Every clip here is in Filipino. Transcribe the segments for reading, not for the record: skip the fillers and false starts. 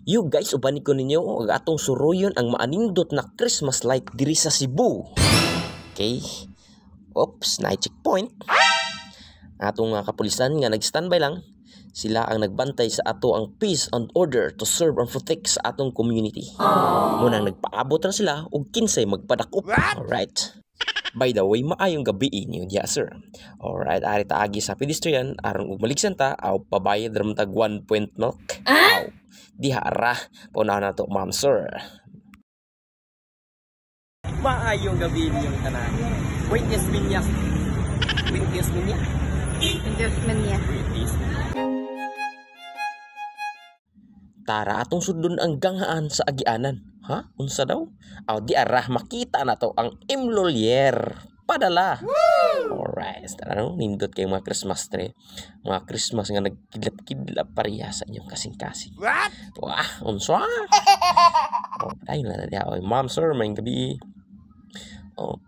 You guys, uban ko ninyo atong suruyon ang maanindot na Christmas light diri sa Cebu. Okay. Oops, night checkpoint. Atong kapulisan nga nag-standby lang. Sila ang nagbantay sa ato ang peace and order to serve and protect sa atong community. Munang nagpaabot na sila og kinsay magpadakop. Alright. By the way, maayong gabi inyo diya, sir. Alright, ari taagi sa pedestrian aron ug maligsan ta aw pabayad ram tag 1 point milk. Aw, diha ra paunahan nato, ma'am, sir. Maayong gabi ninyong tanan. Wait, yes, minya. Wait, yes, minya. Tara atong sudon ang ganghaan sa agianan. Ha? Unsa daw? Aw di arah makita na to ang Imlolier. Padala. Alright, tara no, nindot kay mga Christmas tree. Mga Christmas nga nagkidlap-kidlap pareha sa inyong kasing-kasing. What? Wah, unsa? Oh, ayun na diha. Oy, ma'am, sir, may gabi. Oh,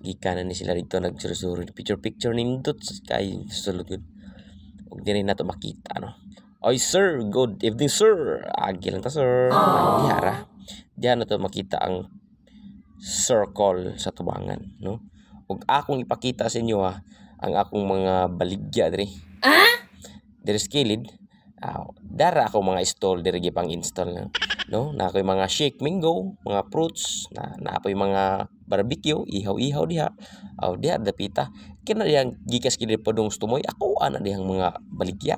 gikan na ni sila dito nagsurusuro picture nindot kay sulod. Og diri na to makita, no. Oy, sir, good evening, sir. Agi lang ta, sir. Diara. Diyan na to makita ang circle sa tubangan, no? Ug akong ipakita sa inyo ang akong mga baligya diri. Diri sa kilid. Dara ako mga stall diri gipang install, no? Na ako'y mga shake mango, mga fruits, na ako'y mga barbecue, ihaw-ihaw diha. Aw diha dapita. Kina diyang gikas kini padung tumoy. Ako ana dihang mga baligya.